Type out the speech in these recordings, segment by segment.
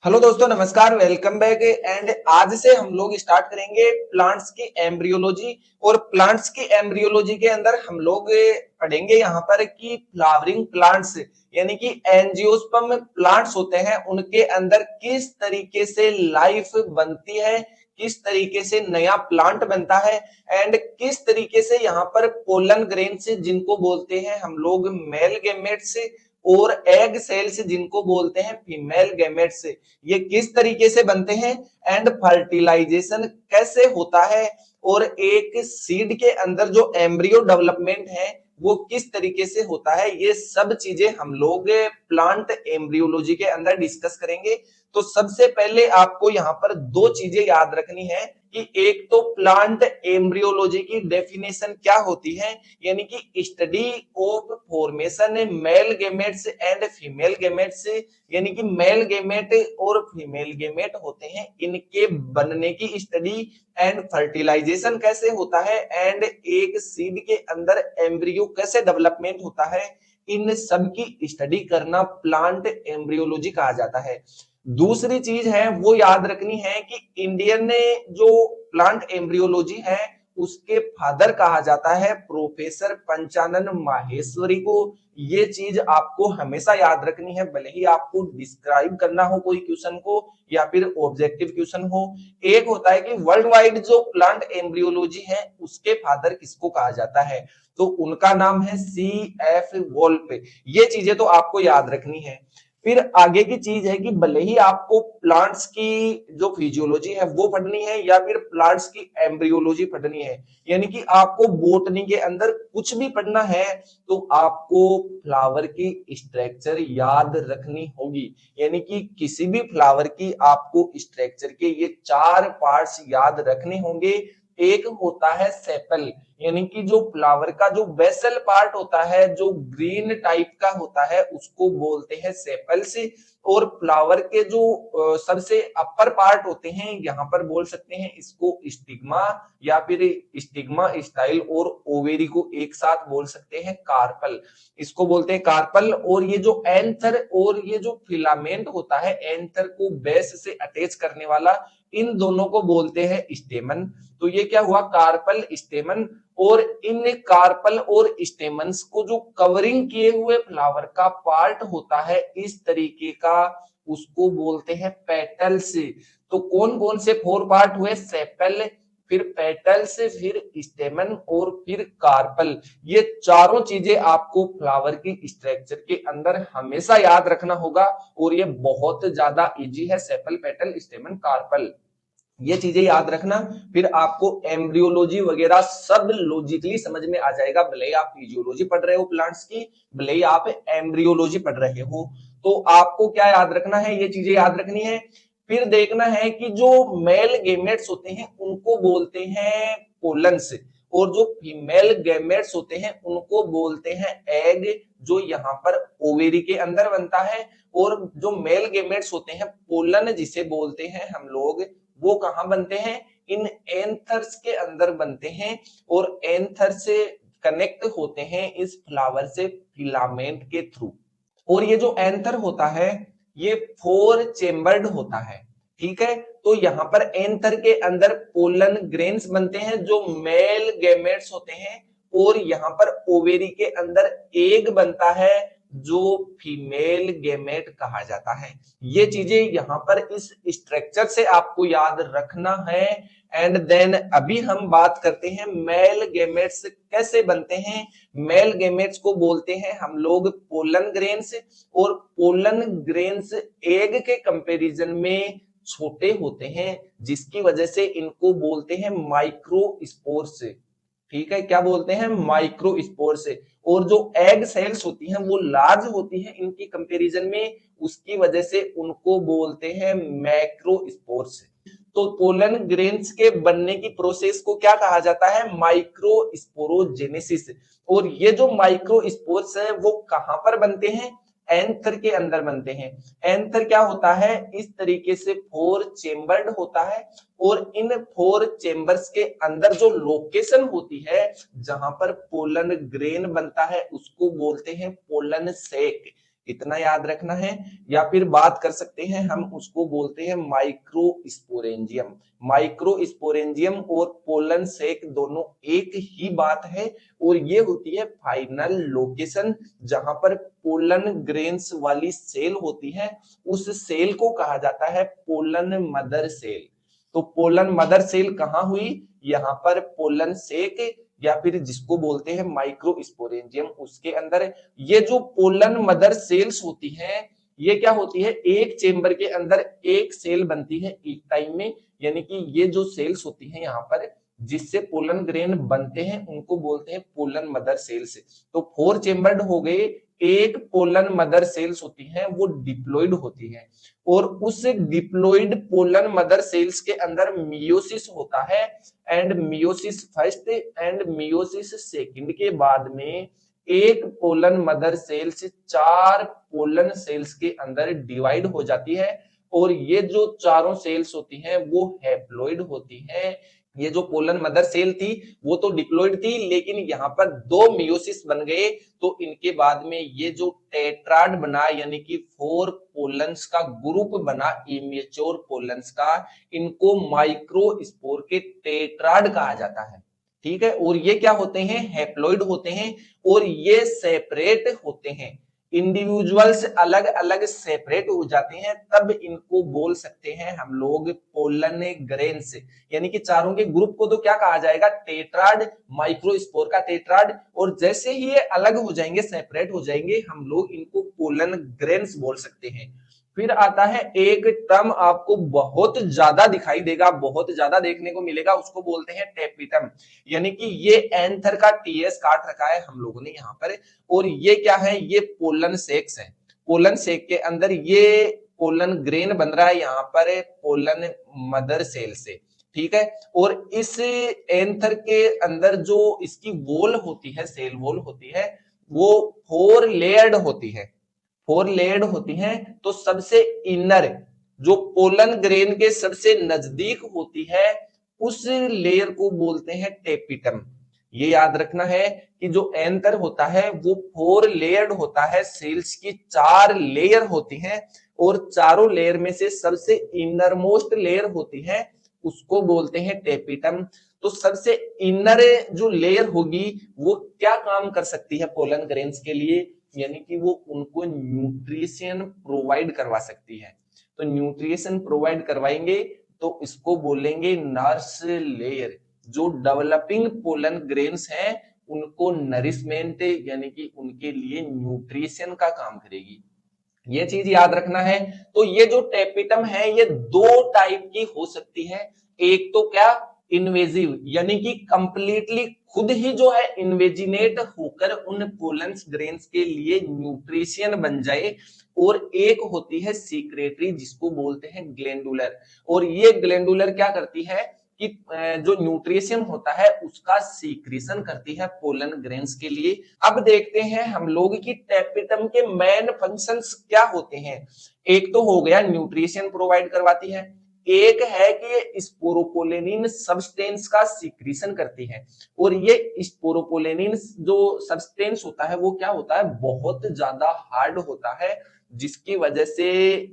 Hello दोस्तों, नमस्कार। Welcome back. And आज से हम लोग स्टार्ट करेंगे प्लांट्स की एम्ब्रियोलॉजी। और प्लांट्स की एम्ब्रियोलॉजी के अंदर हम लोग पढ़ेंगे यहाँ पर कि फ्लावरिंग प्लांट्स यानी कि एंजियोस्पर्म प्लांट्स होते हैं, उनके अंदर किस तरीके से लाइफ बनती है, किस तरीके से नया प्लांट बनता है एंड किस तरीके से यहाँ पर पोलन ग्रेन से, जिनको बोलते हैं हम लोग मेल गेमेट्स, और एग सेल्स जिनको बोलते हैं फीमेल गैमेट्स, ये किस तरीके से बनते हैं एंड फर्टिलाइजेशन कैसे होता है, और एक सीड के अंदर जो एम्ब्रियो डेवलपमेंट है वो किस तरीके से होता है, ये सब चीजें हम लोग प्लांट एम्ब्रियोलॉजी के अंदर डिस्कस करेंगे। तो सबसे पहले आपको यहाँ पर दो चीजें याद रखनी है कि एक तो प्लांट एम्ब्रियोलॉजी की डेफिनेशन क्या होती है, यानी कि study of formation male gametes and female gametes, यानी कि मेल गेमेट और फीमेल गेमेट होते हैं, इनके बनने की स्टडी एंड फर्टिलाइजेशन कैसे होता है एंड एक सीड के अंदर एम्ब्रियो कैसे डेवलपमेंट होता है, इन सब की स्टडी करना प्लांट एम्ब्रियोलॉजी कहा जाता है। दूसरी चीज है वो याद रखनी है कि इंडियन ने जो प्लांट एम्ब्रियोलॉजी है उसके फादर कहा जाता है प्रोफेसर पंचानन माहेश्वरी को। ये चीज आपको हमेशा याद रखनी है, भले ही आपको डिस्क्राइब करना हो कोई क्वेश्चन को या फिर ऑब्जेक्टिव क्वेश्चन हो। एक होता है कि वर्ल्ड वाइड जो प्लांट एम्ब्रियोलॉजी है उसके फादर किसको कहा जाता है, तो उनका नाम है C.F. वोल्प। ये चीजें तो आपको याद रखनी है। फिर आगे की चीज है कि भले ही आपको प्लांट्स की जो फिजियोलॉजी है वो पढ़नी है या फिर प्लांट्स की एम्ब्रियोलॉजी पढ़नी है, यानी कि आपको बोटनी के अंदर कुछ भी पढ़ना है तो आपको फ्लावर की स्ट्रक्चर याद रखनी होगी। यानी कि किसी भी फ्लावर की आपको स्ट्रक्चर के ये चार पार्ट्स याद रखने होंगे। एक होता है सेपल, यानी कि जो फ्लावर का जो बेसल पार्ट होता है, जो ग्रीन टाइप का होता है, उसको बोलते हैं सेपल्स। और फ्लावर के जो सबसे अपर पार्ट होते हैं, यहाँ पर बोल सकते हैं इसको स्टिग्मा या फिर स्टिग्मा स्टाइल, और ओवेरी को एक साथ बोल सकते हैं कार्पल, इसको बोलते हैं कार्पल। और ये जो एंथर और ये जो फिलामेंट होता है, एंथर को बेस से अटैच करने वाला, इन दोनों को बोलते हैं स्टेमन। तो ये क्या हुआ, कार्पल स्टेमन। और इन कार्पल और स्टेमन्स को जो कवरिंग किए हुए फ्लावर का पार्ट होता है इस तरीके का, उसको बोलते हैं पेटल्स। तो कौन कौन से फोर पार्ट हुए, सेपल, फिर पेटल्स, फिर स्टेमन और फिर कार्पल। ये चारों चीजें आपको फ्लावर की स्ट्रक्चर के अंदर हमेशा याद रखना होगा, और ये बहुत ज्यादा इजी है, सेपल, पेटल, स्टेमन, कार्पल, ये चीजें याद रखना। फिर आपको एम्ब्रियोलॉजी वगैरह सब लॉजिकली समझ में आ जाएगा, भले ही आप फिजियोलॉजी पढ़ रहे हो प्लांट्स की, भले ही आप एम्ब्रियोलॉजी पढ़ रहे हो। तो आपको क्या याद रखना है, ये चीजें याद रखनी है। फिर देखना है कि जो मेल गेमेट्स होते हैं उनको बोलते हैं पोलन्स, और जो फीमेल गेमेट्स होते हैं उनको बोलते हैं एग, जो यहाँ पर ओवेरी के अंदर बनता है। और जो मेल गेमेट्स होते हैं पोलन जिसे बोलते हैं हम लोग, वो कहाँ बनते हैं, इन एंथर्स के अंदर बनते हैं, और एंथर से कनेक्ट होते हैं इस फ्लावर से फिलामेंट के थ्रू। और ये जो एंथर होता है ये फोर चेम्बर्ड होता है, ठीक है। तो यहाँ पर एंथर के अंदर पोलन ग्रेन्स बनते हैं जो मेल गैमेट्स होते हैं, और यहाँ पर ओवेरी के अंदर एग बनता है जो फीमेल गैमेट कहा जाता है। ये चीजें यहाँ पर इस स्ट्रक्चर से आपको याद रखना है। एंड देन अभी हम बात करते हैं मेल गैमेट्स कैसे बनते हैं। मेल गैमेट्स को बोलते हैं हम लोग पोलन ग्रेन्स, और पोलन ग्रेन्स एग के कंपैरिजन में छोटे होते हैं, जिसकी वजह से इनको बोलते हैं माइक्रोस्पोर्स, ठीक है। क्या बोलते हैं, माइक्रोस्पोर्स। और जो एग सेल्स होती हैं वो लार्ज होती हैं इनकी कंपैरिजन में, उसकी वजह से उनको बोलते हैं मैक्रोस्पोर्स। तो पोलन ग्रेन्स के बनने की प्रोसेस को क्या कहा जाता है, माइक्रोस्पोरोजेनेसिस। और ये जो माइक्रोस्पोर्स है वो कहां पर बनते हैं, एंथर के अंदर बनते हैं। एंथर क्या होता है, इस तरीके से फोर चेम्बर्ड होता है, और इन फोर चेम्बर्स के अंदर जो लोकेशन होती है जहां पर पोलन ग्रेन बनता है उसको बोलते हैं पोलन सेक। इतना याद रखना है। या फिर बात कर सकते हैं हम, उसको बोलते हैं माइक्रोस्पोरेंजियम। माइक्रोस्पोरेंजियम और पोलन सेक दोनों एक ही बात है, और ये होती है फाइनल लोकेशन जहां पर पोलन ग्रेन्स वाली सेल होती है, उस सेल को कहा जाता है पोलन मदर सेल। तो पोलन मदर सेल कहाँ हुई? यहाँ पर पोलन सेक या फिर जिसको बोलते हैं माइक्रोस्पोरेंजियम, उसके अंदर। ये जो पोलन मदर सेल्स होती हैं, ये क्या होती है, एक चेंबर के अंदर एक सेल बनती है एक टाइम में, यानी कि ये जो सेल्स होती हैं यहाँ पर जिससे पोलन ग्रेन बनते हैं उनको बोलते हैं पोलन मदर सेल्स। तो 4 चेम्बर्ड हो गए, एक पोलन मदर सेल्स होती हैं वो डिप्लॉइड होती हैं, और उस डिप्लॉइड पोलन मदर सेल्स के अंदर मियोसिस होता है, and meiosis first and meiosis second के बाद में एक pollen mother cells 4 pollen cells के अंदर डिवाइड हो जाती है, और ये जो चारों सेल्स होती हैं वो हैप्लॉइड होती हैं। ये जो पोलन मदर सेल थी वो तो डिप्लॉइड थी, लेकिन यहाँ पर 2 मियोसिस बन गए, तो इनके बाद में ये जो टेट्राड बना, यानी कि 4 पोलन्स का ग्रुप बना इमेच्योर पोलन्स का, इनको माइक्रोस्पोर के टेट्राड कहा जाता है। ठीक है, और ये क्या होते हैं, हैप्लॉइड होते हैं, और ये सेपरेट होते हैं, इंडिविजुअल्स अलग अलग सेपरेट हो जाते हैं, तब इनको बोल सकते हैं हम लोग पोलन ग्रेन्स। यानी कि चारों के ग्रुप को तो क्या कहा जाएगा, टेट्राड, माइक्रोस्पोर का टेट्राड, और जैसे ही ये अलग हो जाएंगे, सेपरेट हो जाएंगे, हम लोग इनको पोलन ग्रेन्स बोल सकते हैं। फिर आता है एक टर्म आपको बहुत ज्यादा दिखाई देगा, बहुत ज्यादा देखने को मिलेगा, उसको बोलते हैं टेपिटम। यानी कि ये एंथर का टीएस काट रखा है हम लोगों ने यहाँ पर, और ये क्या है, ये पोलन सेक्स है। पोलन सेक के अंदर ये पोलन ग्रेन बन रहा है यहाँ पर पोलन मदर सेल से। ठीक है, और इस एंथर के अंदर जो इसकी वॉल होती है, सेल वॉल होती है, वो 4 लेयर्ड होती है, 4 लेयर्ड होती हैं। तो सबसे इनर जो पोलन ग्रेन के सबसे नजदीक होती है, उस लेयर को बोलते हैं टेपिटम। ये याद रखना है कि जो एंथर होता है वो 4 लेयर्ड होता है, सेल्स की 4 लेयर होती हैं, और चारों लेयर में से सबसे इनर मोस्ट लेयर होती है, उसको बोलते हैं टेपिटम। तो सबसे इनर जो लेयर होगी वो क्या काम कर सकती है पोलन ग्रेन्स के लिए, यानी कि वो उनको न्यूट्रिशन प्रोवाइड करवा सकती है। तो न्यूट्रिशन प्रोवाइड करवाएंगे तो इसको बोलेंगे नर्स लेयर। जो डेवलपिंग पोलन ग्रेन्स हैं उनको नरिशमेंट यानी कि उनके लिए न्यूट्रिशन का काम करेगी, ये चीज याद रखना है। तो ये जो टेपिटम है ये 2 टाइप की हो सकती है, एक तो क्या, इन्वेजिव, यानी कि कंप्लीटली खुद ही जो है इन्वेजिनेट होकर उन पोलन्स ग्रेन्स के लिए न्यूट्रिशन बन जाए, और एक होती है सीक्रेटरी जिसको बोलते हैं ग्लैंडुलर। और ये ग्लैंडुलर क्या करती है कि जो न्यूट्रिशन होता है उसका सीक्रेशन करती है पोलन ग्रेन्स के लिए। अब देखते हैं हम लोग कि टेपिटम के मेन फंक्शंस क्या होते हैं। एक तो हो गया न्यूट्रिशन प्रोवाइड करवाती है, एक है कि ये स्पोरोपोलेनिन सब्सटेंस का सीक्रेशन करती है, और ये स्पोरोपोलेनिन जो सब्सटेंस होता है वो क्या होता है, बहुत ज्यादा हार्ड होता है, जिसकी वजह से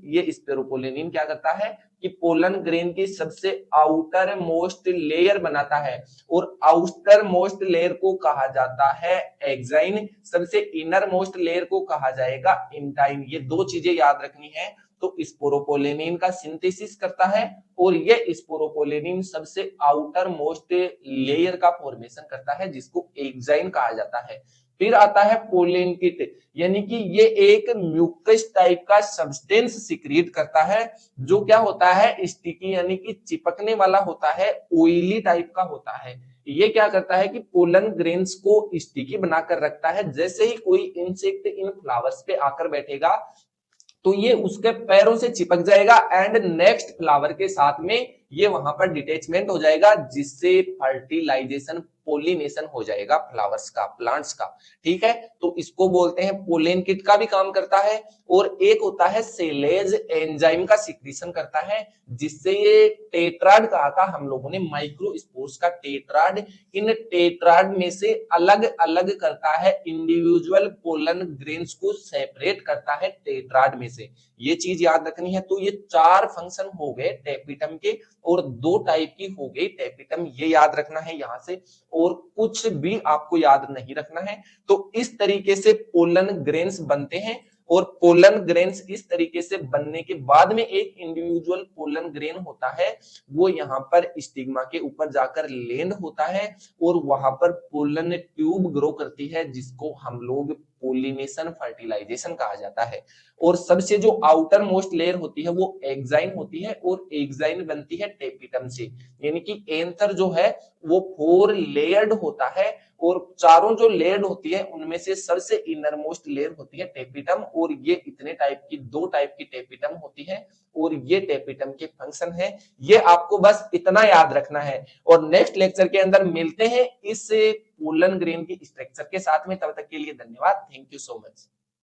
ये स्पोरोपोलेनिन क्या करता है कि पोलन ग्रेन की सबसे आउटर मोस्ट लेयर बनाता है, और आउटर मोस्ट लेयर को कहा जाता है एक्साइन, सबसे इनर मोस्ट लेयर को कहा जाएगा इंटाइन। ये 2 चीजें याद रखनी है। तो स्पोरोपोलेनिन का सिंथेसिस करता है, और ये स्पोरोपोलेनिन सबसे आउटर मोस्ट लेयर का फॉर्मेशन करता है जिसको एक्साइन कहा जाता है। फिर आता है पोलन किट, यानी कि ये एक म्यूकस टाइप का सब्सटेंस सिक्रीट करता है, जो क्या होता है, स्टिकी यानी कि चिपकने वाला होता है, ऑयली टाइप का होता है। ये क्या करता है कि पोलन ग्रेन्स को स्टिकी बनाकर रखता है, जैसे ही कोई इंसेक्ट इन फ्लावर्स पे आकर बैठेगा तो ये उसके पैरों से चिपक जाएगा, एंड नेक्स्ट फ्लावर के साथ में ये वहां पर डिटेचमेंट हो जाएगा, जिससे फर्टिलाइजेशन पोलिनेशन हो जाएगा फ्लावर्स का, प्लांट्स का। ठीक है, तो इसको बोलते हैं पोलेन किट का भी काम करता है। और एक होता है सेलेज एंजाइम का सिक्रीशन करता है, जिससे ये टेट्राड कहा था हम लोगों ने, माइक्रोस्पोर्स का टेट्राड, इन टेट्राड में से अलग अलग करता है, इंडिविजुअल पोलन ग्रेन्स को सेपरेट करता है टेट्राड में से। ये चीज याद रखनी है। तो ये 4 फंक्शन हो गए टेपिटम के, और 2 टाइप की हो गई टेपिटम, ये याद रखना है यहां से। और कुछ भी आपको याद नहीं रखना है। तो इस तरीके से पोलन ग्रेन्स बनते हैं, और पोलन ग्रेन्स इस तरीके से बनने के बाद में एक इंडिविजुअल पोलन ग्रेन होता है, वो यहाँ पर स्टिग्मा के ऊपर जाकर लैंड होता है, और वहां पर पोलन ट्यूब ग्रो करती है, जिसको हम लोग पोलिनेशन फर्टिलाइजेशन कहा जाता है। और सबसे जो आउटर मोस्ट लेयर होती है वो एक्साइन होती है, और एक्साइन बनती है टेपिटम से। यानी कि एंथर जो है वो 4 लेयर्ड होता है, और चारों जो लेयर्ड होती है उनमें से सबसे इनर मोस्ट लेयर होती है टेपिटम। और ये इतने टाइप की 2 टाइप की टेपिटम होती है, और ये टेपिटम के फंक्शन है। ये आपको बस इतना याद रखना है, और नेक्स्ट लेक्चर के अंदर मिलते हैं इस पोलन ग्रेन की स्ट्रक्चर के साथ में। तब तक के लिए धन्यवाद, थैंक यू सो मच।